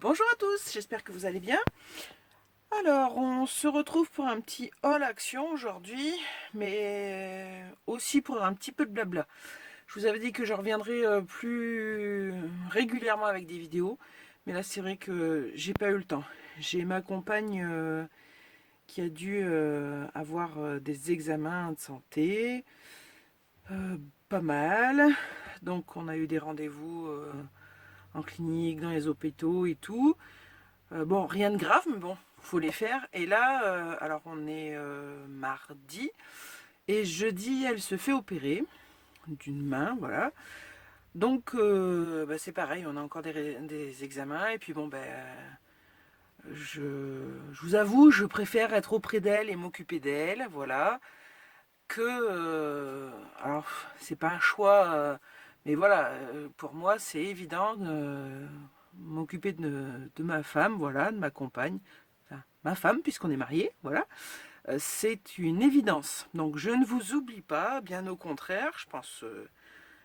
Bonjour à tous, j'espère que vous allez bien. Alors, on se retrouve pour un petit haul action aujourd'hui, mais aussi pour un petit peu de blabla. Je vous avais dit que je reviendrai plus régulièrement avec des vidéos, mais là c'est vrai que j'ai pas eu le temps. J'ai ma compagne qui a dû avoir des examens de santé, euh, pas mal. Donc on a eu des rendez-vous en clinique, dans les hôpitaux et tout. Bon, rien de grave, mais bon, faut les faire. Et là, alors on est mardi, et jeudi, elle se fait opérer d'une main, voilà. Donc, bah, c'est pareil, on a encore des examens, et puis bon, ben, je vous avoue, je préfère être auprès d'elle et m'occuper d'elle, voilà, que... alors, c'est pas un choix, mais voilà, pour moi, c'est évident de m'occuper de ma femme, voilà, de ma compagne, enfin, ma femme, puisqu'on est mariés, voilà. C'est une évidence. Donc, je ne vous oublie pas, bien au contraire, je pense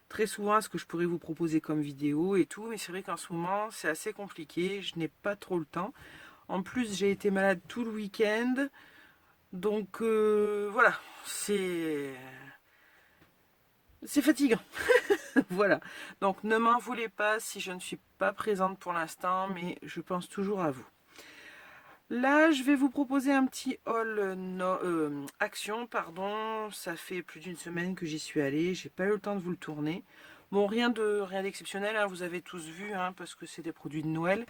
très souvent à ce que je pourrais vous proposer comme vidéo et tout, mais c'est vrai qu'en ce moment, c'est assez compliqué, je n'ai pas trop le temps. En plus, j'ai été malade tout le week-end, donc voilà, c'est fatigant. Voilà. Donc ne m'en voulez pas si je ne suis pas présente pour l'instant, mais je pense toujours à vous. Là, je vais vous proposer un petit haul action, pardon. Ça fait plus d'une semaine que j'y suis allée. J'ai pas eu le temps de vous le tourner. Bon, rien d'exceptionnel, hein, vous avez tous vu, hein, parce que c'est des produits de Noël.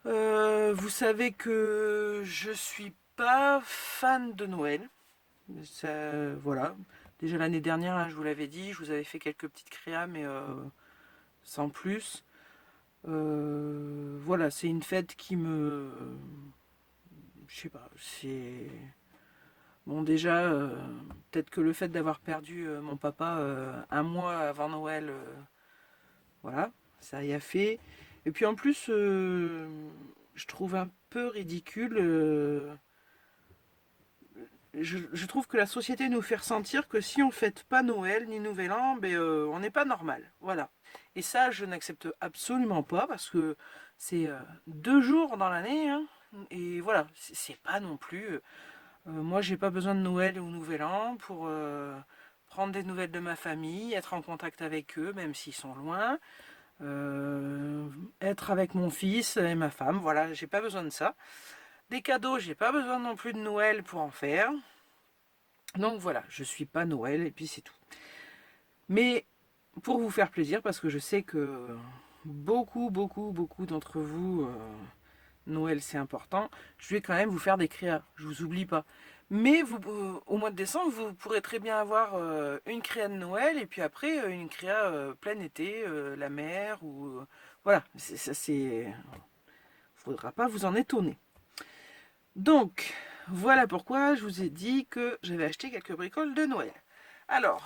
Vous savez que je suis pas fan de Noël. Voilà. Déjà l'année dernière, hein, je vous l'avais dit, je vous avais fait quelques petites créas, mais sans plus. Voilà, c'est une fête qui me... Je sais pas, c'est... Bon, déjà, peut-être que le fait d'avoir perdu mon papa un mois avant Noël, voilà, ça y a fait. Et puis en plus, je trouve un peu ridicule. Je trouve que la société nous fait ressentir que si on ne fête pas Noël ni Nouvel An, ben, on n'est pas normal. Voilà. Et ça, je n'accepte absolument pas parce que c'est 2 jours dans l'année, hein, et voilà, c'est pas non plus. Moi, j'ai pas besoin de Noël ou Nouvel An pour prendre des nouvelles de ma famille, être en contact avec eux, même s'ils sont loin, être avec mon fils et ma femme. Voilà, j'ai pas besoin de ça. Des cadeaux, j'ai pas besoin non plus de Noël pour en faire. Donc voilà, je suis pas Noël et puis c'est tout. Mais pour vous faire plaisir, parce que je sais que beaucoup d'entre vous, Noël c'est important, je vais quand même vous faire des créas, je vous oublie pas. Mais vous, au mois de décembre, vous pourrez très bien avoir une créa de Noël et puis après une créa plein été, la mer ou voilà, ça c'est, faudra pas vous en étonner. Donc voilà pourquoi je vous ai dit que j'avais acheté quelques bricoles de Noël. Alors,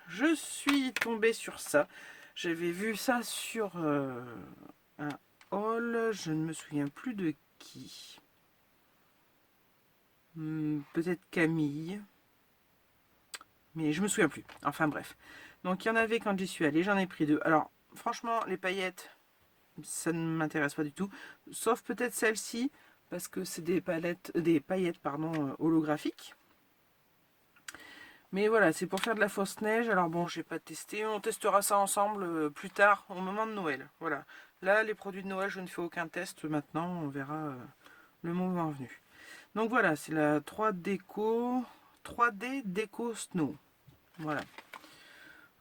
je suis tombée sur ça. J'avais vu ça sur un haul, je ne me souviens plus de qui. Peut-être Camille, mais je me souviens plus. Enfin bref. Donc il y en avait quand j'y suis allée, j'en ai pris 2. Alors franchement, les paillettes, ça ne m'intéresse pas du tout. Sauf peut-être celle-ci, parce que c'est des paillettes pardon, holographiques. Mais voilà, c'est pour faire de la fausse neige. Alors bon, j'ai pas testé. On testera ça ensemble plus tard, au moment de Noël. Voilà. Là, les produits de Noël, je ne fais aucun test maintenant. On verra le moment venu. Donc voilà, c'est la 3D Déco Snow. Voilà.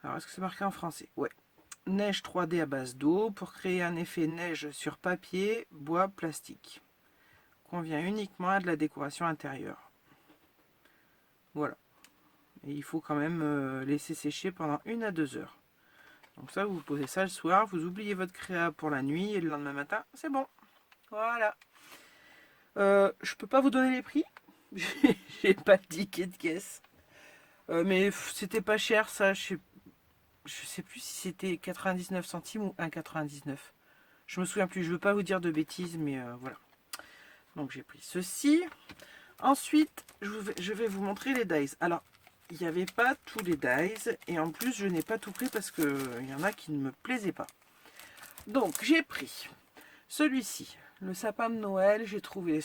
Alors, est-ce que c'est marqué en français? Ouais. Neige 3D à base d'eau pour créer un effet neige sur papier, bois, plastique. Convient uniquement à de la décoration intérieure. Voilà. Et il faut quand même laisser sécher pendant 1 à 2 heures. Donc ça, vous posez ça le soir, vous oubliez votre créa pour la nuit et le lendemain matin, c'est bon. Voilà. Je peux pas vous donner les prix. J'ai pas de ticket de caisse. Mais c'était pas cher ça. Je sais plus si c'était 99 centimes ou 1,99. Je me souviens plus. Je veux pas vous dire de bêtises, mais voilà. Donc j'ai pris ceci. Ensuite, je vais vous montrer les dies. Alors, il n'y avait pas tous les dies. Et en plus, je n'ai pas tout pris parce qu'il y en a qui ne me plaisaient pas. Donc, j'ai pris Celui-ci, le sapin de Noël, j'ai trouvé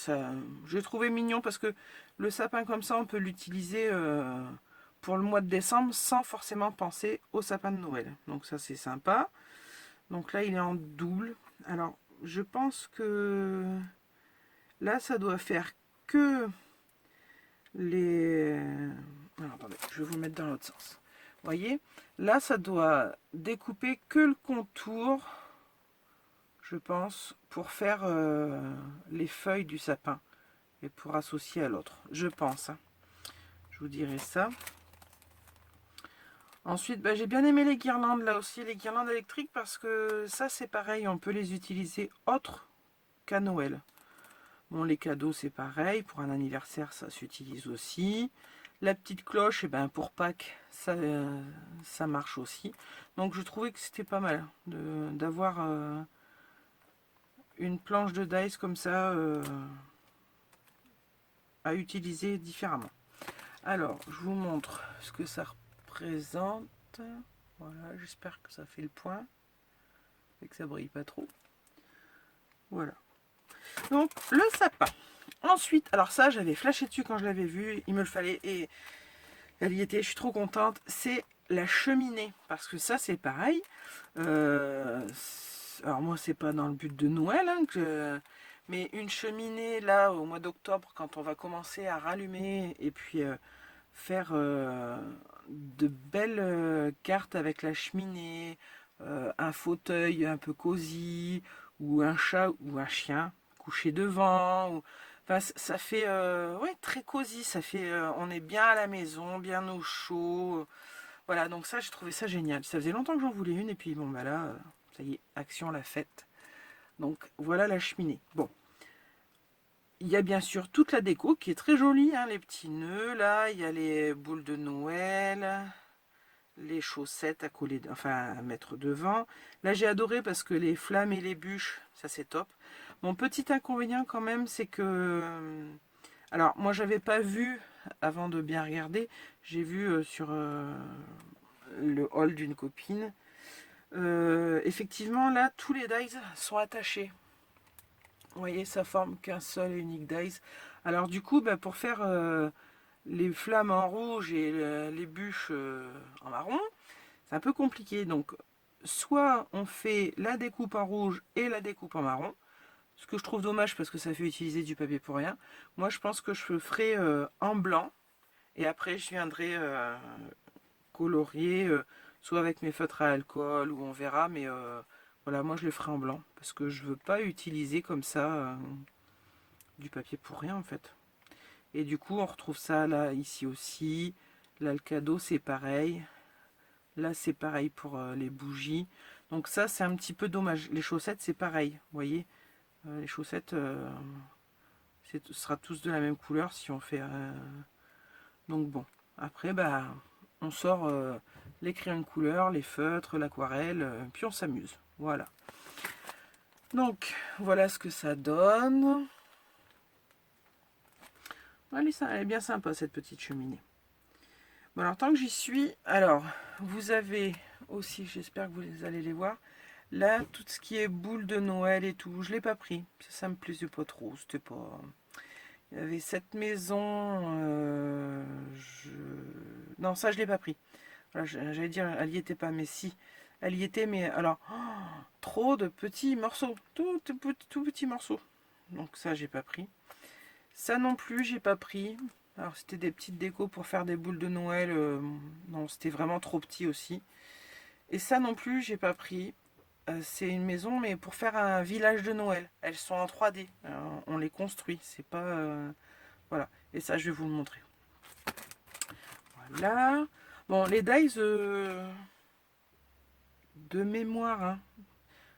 mignon parce que le sapin comme ça, on peut l'utiliser pour le mois de décembre sans forcément penser au sapin de Noël. Donc ça, c'est sympa. Donc là, il est en double. Alors, je pense que là, ça doit faire que les... Alors, attendez, je vais vous mettre dans l'autre sens. Vous voyez, là, ça doit découper que le contour, je pense, pour faire les feuilles du sapin et pour associer à l'autre. Je pense. Hein. Je vous dirai ça. Ensuite, bah, j'ai bien aimé les guirlandes, là aussi, les guirlandes électriques, parce que ça, c'est pareil, on peut les utiliser autres qu'à Noël. Bon, les cadeaux, c'est pareil. Pour un anniversaire, ça s'utilise aussi. La petite cloche, et ben, pour Pâques, ça marche aussi. Donc, je trouvais que c'était pas mal d'avoir une planche de dice comme ça à utiliser différemment. Alors, je vous montre ce que ça représente. Voilà, j'espère que ça fait le point et que ça brille pas trop. Voilà. Donc, le sapin. Ensuite, alors ça, j'avais flashé dessus quand je l'avais vu. Il me le fallait et elle y était. Je suis trop contente. C'est la cheminée. Parce que ça, c'est pareil. Alors moi, c'est pas dans le but de Noël. Hein, mais une cheminée, là, au mois d'octobre, quand on va commencer à rallumer et puis faire de belles cartes avec la cheminée, un fauteuil un peu cosy, ou un chat ou un chien couché devant. Enfin, ça fait ouais, très cosy, ça fait on est bien à la maison, bien au chaud. Voilà, donc ça j'ai trouvé ça génial. Ça faisait longtemps que j'en voulais une et puis bon bah là, ça y est, action la fête. Donc voilà la cheminée. Bon, il y a bien sûr toute la déco qui est très jolie, hein, les petits nœuds là, il y a les boules de Noël, les chaussettes à coller, enfin à mettre devant. Là j'ai adoré parce que les flammes et les bûches, ça c'est top. Mon petit inconvénient quand même, c'est que... alors moi j'avais pas vu, avant de bien regarder, j'ai vu sur le haul d'une copine. Effectivement là, tous les dies sont attachés. Vous voyez, ça forme qu'un seul et unique dies. Alors du coup, bah, pour faire les flammes en rouge et les bûches en marron, c'est un peu compliqué. Donc, soit on fait la découpe en rouge et la découpe en marron, ce que je trouve dommage parce que ça fait utiliser du papier pour rien. Moi, je pense que je ferai en blanc et après, je viendrai colorier, soit avec mes feutres à alcool ou on verra, mais voilà, moi, je le ferai en blanc parce que je veux pas utiliser comme ça du papier pour rien en fait. Et du coup, on retrouve ça là, ici aussi. Là, le cadeau, c'est pareil. Là, c'est pareil pour les bougies. Donc ça, c'est un petit peu dommage. Les chaussettes, c'est pareil. Vous voyez, les chaussettes, ce sera tous de la même couleur si on fait... Donc bon, après, bah, on sort les crayons de couleur, les feutres, l'aquarelle, puis on s'amuse. Voilà. Donc, voilà ce que ça donne. Elle est bien sympa, cette petite cheminée. Bon, alors, tant que j'y suis, alors, vous avez aussi, j'espère que vous allez les voir, là, tout ce qui est boule de Noël et tout, je ne l'ai pas pris. Ça me plaisait pas trop, c'était pas... Il y avait cette maison, non, ça, je l'ai pas pris. Voilà, j'allais dire, elle y était pas, mais si, elle y était, mais alors, trop de petits morceaux, tout petits morceaux. Donc ça, j'ai pas pris. Ça non plus, j'ai pas pris. Alors c'était des petites décos pour faire des boules de Noël. Non, c'était vraiment trop petit aussi. Et ça non plus, j'ai pas pris. C'est une maison, mais pour faire un village de Noël. Elles sont en 3D. On les construit. C'est pas... voilà. Et ça, je vais vous le montrer. Voilà. Bon, les dies de mémoire, hein,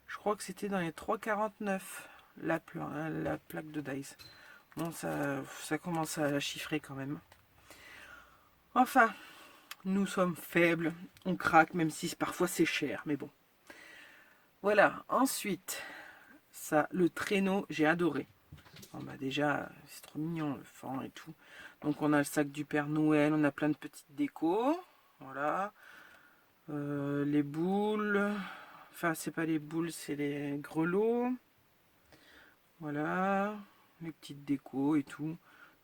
je crois que c'était dans les 3,49 la plaque de dies. Bon, ça commence à chiffrer quand même. Enfin, nous sommes faibles, on craque, même si parfois c'est cher, mais bon. Voilà, ensuite, ça, le traîneau, j'ai adoré. Bon, bah déjà, c'est trop mignon, le fan et tout. Donc on a le sac du Père Noël, on a plein de petites décos. Voilà. Les boules. Enfin, c'est pas les boules, c'est les grelots. Voilà, les petites décos et tout.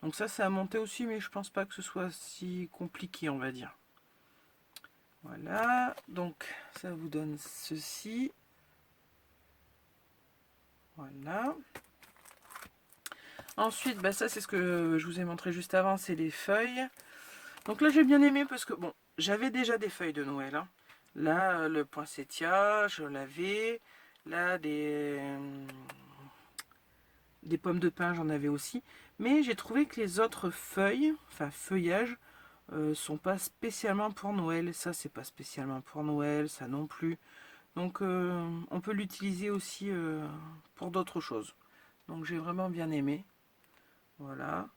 Donc ça, c'est à monter aussi, mais je pense pas que ce soit si compliqué, on va dire. Voilà, donc ça vous donne ceci. Voilà. Ensuite, bah ça c'est ce que je vous ai montré juste avant, c'est les feuilles. Donc là j'ai bien aimé parce que bon, j'avais déjà des feuilles de Noël. Hein. Là, le poinsettia, je l'avais. Là, des pommes de pin, j'en avais aussi. Mais j'ai trouvé que les autres feuilles, enfin feuillages, sont pas spécialement pour Noël. Ça, c'est pas spécialement pour Noël, ça non plus. Donc on peut l'utiliser aussi pour d'autres choses. Donc j'ai vraiment bien aimé. Voilà.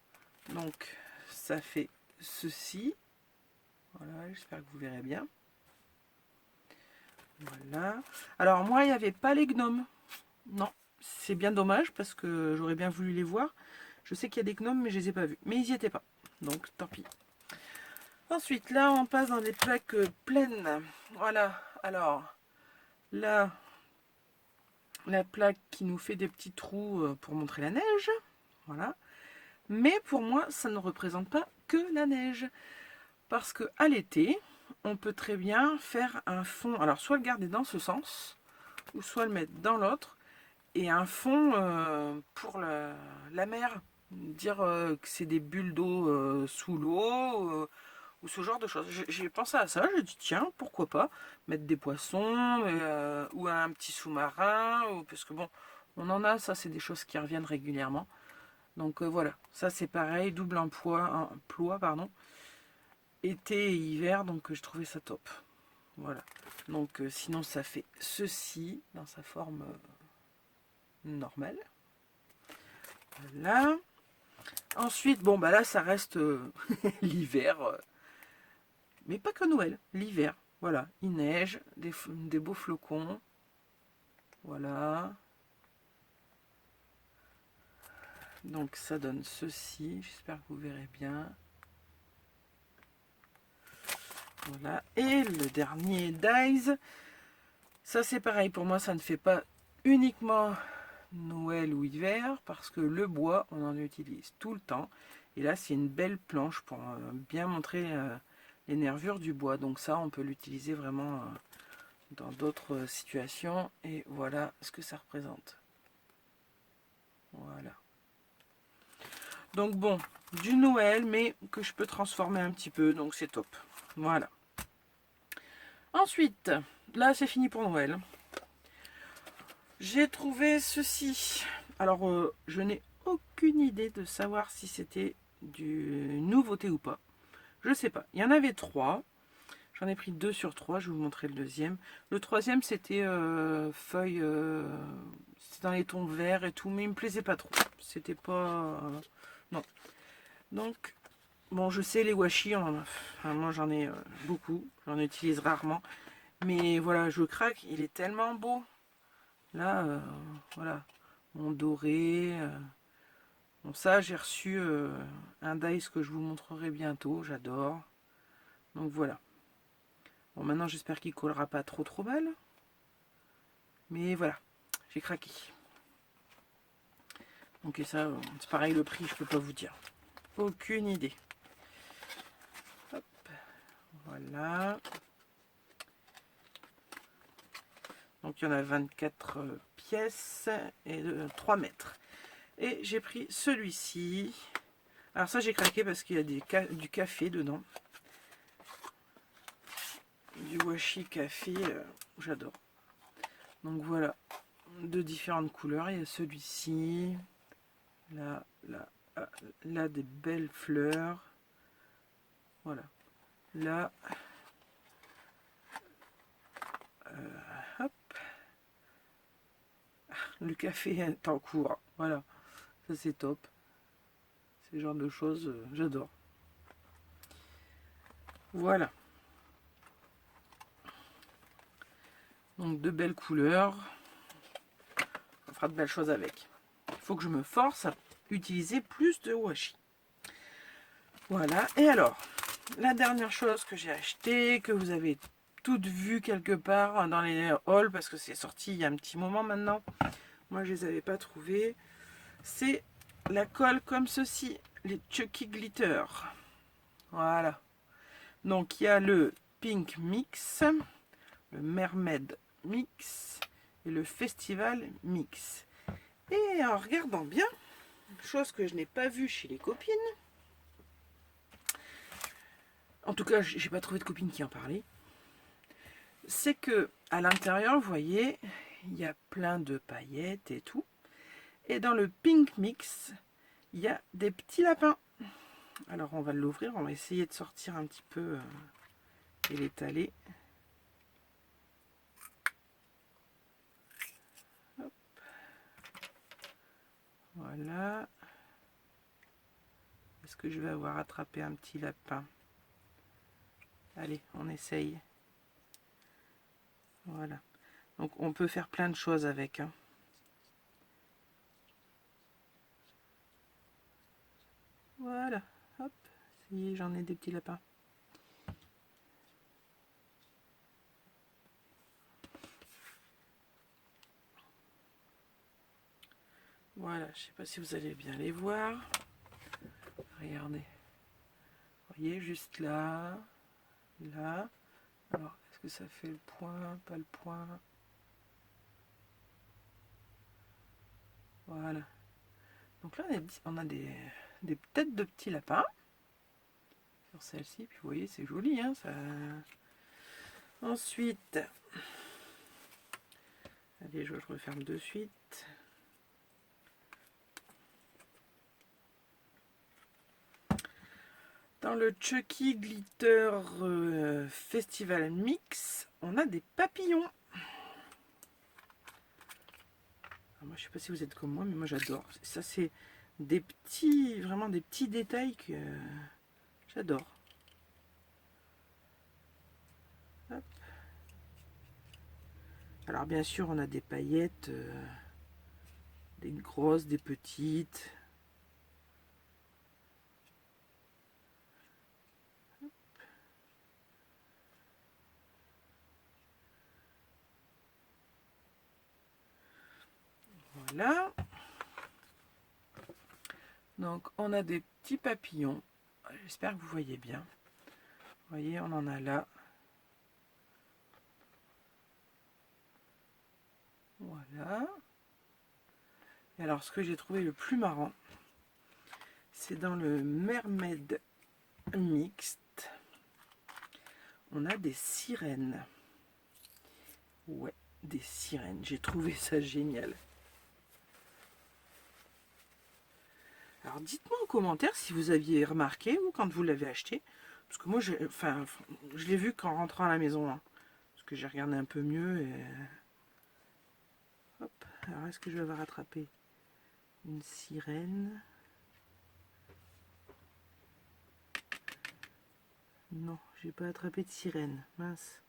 Donc ça fait ceci. Voilà, j'espère que vous verrez bien. Voilà. Alors moi, il n'y avait pas les gnomes. Non, c'est bien dommage parce que j'aurais bien voulu les voir. Je sais qu'il y a des gnomes, mais je les ai pas vus. Mais ils n'y étaient pas. Donc tant pis. Ensuite, là, on passe dans des plaques pleines. Voilà. Alors, là, la plaque qui nous fait des petits trous pour montrer la neige. Voilà. Mais pour moi, ça ne représente pas que la neige. Parce que à l'été, on peut très bien faire un fond. Alors, soit le garder dans ce sens, ou soit le mettre dans l'autre. Et un fond pour la mer. Dire que c'est des bulles d'eau sous l'eau. Ou ce genre de choses. J'ai pensé à ça, j'ai dit tiens, pourquoi pas mettre des poissons ou un petit sous-marin, parce que bon, on en a, ça c'est des choses qui reviennent régulièrement. Donc voilà, ça c'est pareil, double emploi, pardon, été et hiver, donc je trouvais ça top. Voilà, donc sinon ça fait ceci dans sa forme normale. Voilà. Ensuite, bon bah là ça reste l'hiver. Mais pas que Noël, l'hiver. Voilà, il neige, des beaux flocons. Voilà. Donc ça donne ceci. J'espère que vous verrez bien. Voilà. Et le dernier Dies. Ça c'est pareil, pour moi ça ne fait pas uniquement Noël ou hiver. Parce que le bois, on en utilise tout le temps. Et là c'est une belle planche pour bien montrer les nervures du bois. Donc ça on peut l'utiliser vraiment dans d'autres situations. Et voilà ce que ça représente. Voilà. Donc bon, du Noël, mais que je peux transformer un petit peu, donc c'est top. Voilà. Ensuite, là c'est fini pour Noël. J'ai trouvé ceci. Alors, je n'ai aucune idée de savoir si c'était du nouveauté ou pas. Je sais pas. Il y en avait 3. J'en ai pris 2 sur 3. Je vais vous montrer le deuxième. Le troisième, c'était feuille. C'était dans les tons verts et tout, mais il me plaisait pas trop. C'était pas. Non. Donc, bon, je sais, les washi, enfin, moi j'en ai beaucoup. J'en utilise rarement. Mais voilà, je craque. Il est tellement beau. Là, voilà. Mon doré. Bon, ça, j'ai reçu un dice que je vous montrerai bientôt. J'adore. Donc voilà. Bon, maintenant, j'espère qu'il collera pas trop mal. Mais voilà, j'ai craqué. Donc et ça, c'est pareil, le prix, je peux pas vous dire. Aucune idée. Hop, voilà. Donc il y en a 24 pièces et 3 mètres. Et j'ai pris celui-ci. Alors ça j'ai craqué parce qu'il y a du café dedans. Du washi café, j'adore. Donc voilà, de différentes couleurs. Il y a celui-ci. Là, là, des belles fleurs. Voilà. Là, hop. Le café est en cours. Voilà. Ça c'est top. Ces genres de choses, j'adore. Voilà. Donc de belles couleurs. On fera de belles choses avec. Il faut que je me force à utiliser plus de washi. Voilà. Et alors, la dernière chose que j'ai acheté, que vous avez toutes vues quelque part dans les hauls, parce que c'est sorti il y a un petit moment maintenant. Moi, je les avais pas trouvées. c'est la colle comme ceci, les Chucky Glitter. Voilà. Donc il y a le Pink Mix, le Mermaid Mix et le Festival Mix. Et en regardant bien, chose que je n'ai pas vue chez les copines, en tout cas j'ai pas trouvé de copine qui en parlait, c'est que à l'intérieur, vous voyez, il y a plein de paillettes et tout. Et dans le Pink Mix, il y a des petits lapins. Alors on va l'ouvrir, on va essayer de sortir un petit peu et l'étaler. Voilà. Est-ce que je vais avoir attrapé un petit lapin? Allez, on essaye. Voilà. Donc on peut faire plein de choses avec. Hein. Voilà. Hop. Ça y est, j'en ai des petits lapins. Voilà, je sais pas si vous allez bien les voir. Regardez. Vous voyez, juste là. Là. Alors, est-ce que ça fait le point? Pas le point. Voilà. Donc là, on a des têtes de petits lapins. Sur celle-ci. Puis vous voyez, c'est joli. Hein, ça... Ensuite, allez, je referme de suite. Dans le Chucky Glitter Festival Mix, on a des papillons. Alors moi, je sais pas si vous êtes comme moi, mais moi j'adore. Ça, c'est des petits, vraiment des petits détails que j'adore. Alors bien sûr, on a des paillettes, des grosses, des petites. Voilà. Donc on a des petits papillons. J'espère que vous voyez bien. Vous voyez, on en a là. Voilà. Et alors ce que j'ai trouvé le plus marrant, c'est dans le Mermaid Mixte. On a des sirènes. Ouais, des sirènes. J'ai trouvé ça génial. Alors dites-moi en commentaire si vous aviez remarqué ou quand vous l'avez acheté. Parce que moi, je l'ai vu qu'en rentrant à la maison. Hein, parce que j'ai regardé un peu mieux. Et... Hop. Alors est-ce que je vais avoir attrapé une sirène? Non, j'ai pas attrapé de sirène. Mince.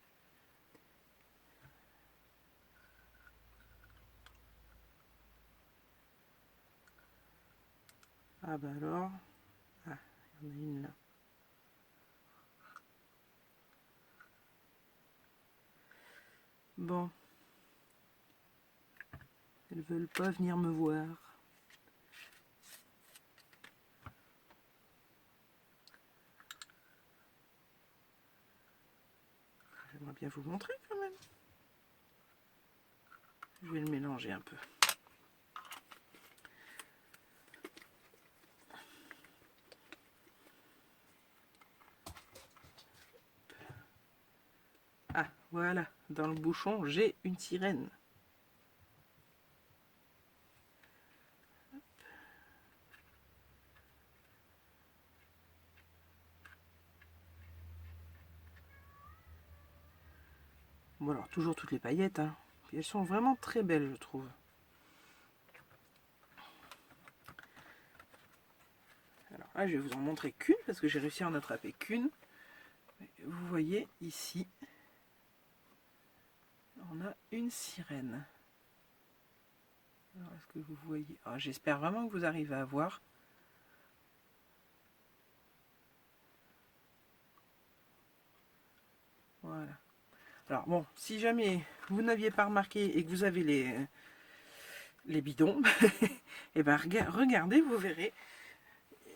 Ah bah alors. Ah, il y en a une là. Bon. Elles veulent pas venir me voir. J'aimerais bien vous montrer quand même. Je vais le mélanger un peu. Ah, voilà. Dans le bouchon, j'ai une sirène. Bon alors, toujours toutes les paillettes. Hein. Puis elles sont vraiment très belles, je trouve. Alors là, je vais vous en montrer qu'une, parce que j'ai réussi à en attraper qu'une. Vous voyez ici, on a une sirène. Alors, est-ce que vous voyez? J'espère vraiment que vous arrivez à voir. Voilà. Alors bon, si jamais vous n'aviez pas remarqué et que vous avez les bidons, et ben regardez, vous verrez.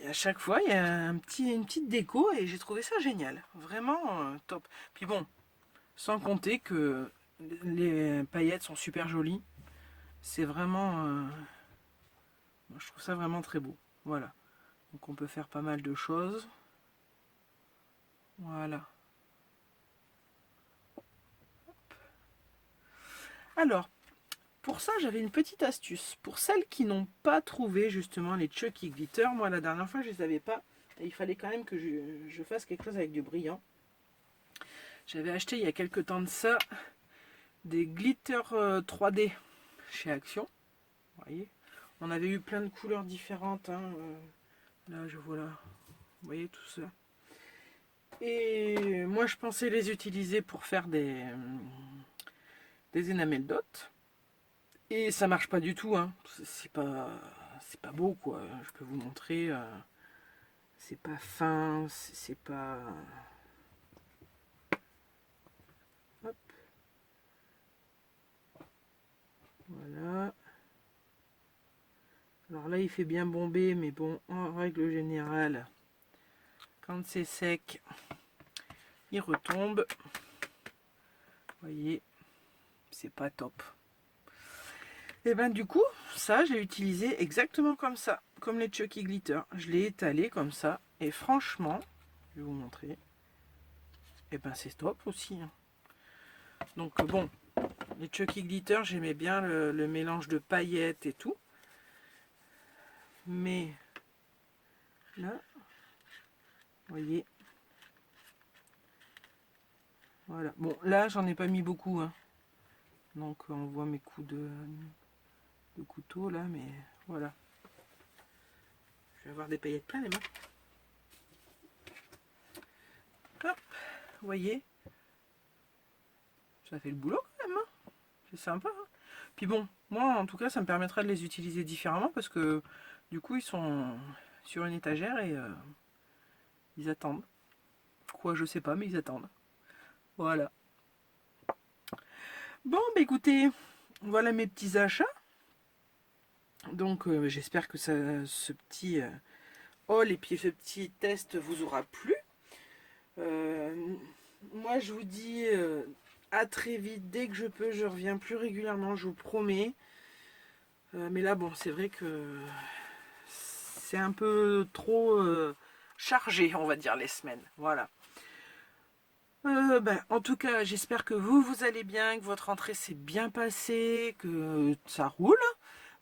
Et à chaque fois, il y a une petite déco et j'ai trouvé ça génial. Vraiment top. Puis bon, sans compter que les paillettes sont super jolies. C'est vraiment... moi, je trouve ça vraiment très beau. Voilà. Donc on peut faire pas mal de choses. Voilà. Alors, pour ça, j'avais une petite astuce. Pour celles qui n'ont pas trouvé justement les Chucky Glitter, moi la dernière fois je les avais pas. Et il fallait quand même que je fasse quelque chose avec du brillant. J'avais acheté il y a quelques temps de ça des glitter 3D chez Action. Vous voyez, on avait eu plein de couleurs différentes. Hein. Là, je vois là. Vous voyez tout ça. Et moi, je pensais les utiliser pour faire des enamels dot. Et ça marche pas du tout. Hein. C'est pas beau, quoi. Je peux vous montrer. C'est pas fin. C'est pas... Hop. Voilà. Alors là, il fait bien bomber, mais bon, en règle générale, quand c'est sec, il retombe. Vous voyez, c'est pas top. Et ben du coup, ça, j'ai utilisé exactement comme ça, comme les Chucky Glitter. Je l'ai étalé comme ça, et franchement, je vais vous montrer. Et ben c'est top aussi. Hein. Donc bon, les Chucky Glitter, j'aimais bien le mélange de paillettes et tout. Mais là, vous voyez, voilà. Bon, là, j'en ai pas mis beaucoup. Hein. Donc, on voit mes coups de couteau là, mais voilà. Je vais avoir des paillettes plein les mains. Hop, vous voyez, ça fait le boulot quand même. Hein. C'est sympa. Hein. Puis bon, moi, en tout cas, ça me permettra de les utiliser différemment parce que du coup, ils sont sur une étagère et ils attendent. Quoi, je sais pas, mais ils attendent. Voilà. Bon, bah écoutez, voilà mes petits achats. Donc, j'espère que ce petit haul et puis ce petit test vous aura plu. Moi, je vous dis à très vite. Dès que je peux, je reviens plus régulièrement, je vous promets. Mais là, bon, c'est vrai que c'est un peu trop chargé, on va dire, les semaines. Voilà. En tout cas, j'espère que vous allez bien, que votre rentrée s'est bien passée, que ça roule.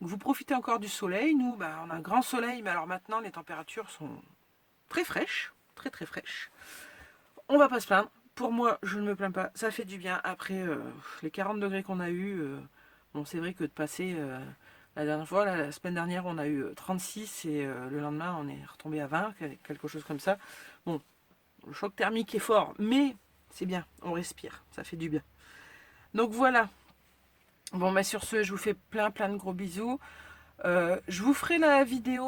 Vous profitez encore du soleil. Nous, on a un grand soleil, mais alors maintenant, les températures sont très fraîches. Très, très fraîches. On va pas se plaindre. Pour moi, je ne me plains pas. Ça fait du bien. Après les 40 degrés qu'on a eu, bon, c'est vrai que de passer... la dernière fois, la semaine dernière, on a eu 36 et le lendemain, on est retombé à 20, quelque chose comme ça. Bon, le choc thermique est fort, mais c'est bien, on respire, ça fait du bien. Donc voilà. Bon, sur ce, je vous fais plein de gros bisous. Je vous ferai la vidéo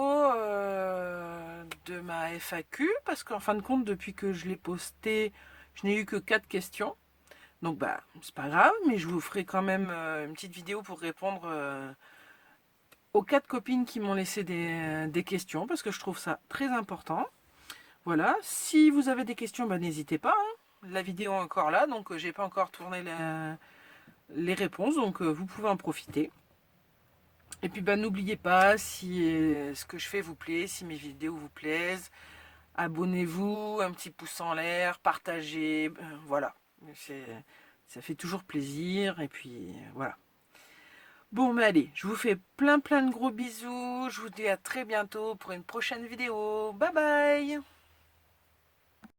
de ma FAQ parce qu'en fin de compte, depuis que je l'ai posté, je n'ai eu que 4 questions. Donc c'est pas grave, mais je vous ferai quand même une petite vidéo pour répondre aux 4 copines qui m'ont laissé des questions parce que je trouve ça très important. Voilà, si vous avez des questions, n'hésitez pas. Hein. La vidéo est encore là, donc j'ai pas encore tourné les réponses, donc vous pouvez en profiter. Et puis n'oubliez pas, si ce que je fais vous plaît, si mes vidéos vous plaisent, abonnez-vous, un petit pouce en l'air, partagez, voilà. Ça fait toujours plaisir, et puis voilà. Bon, allez, je vous fais plein de gros bisous. Je vous dis à très bientôt pour une prochaine vidéo. Bye bye!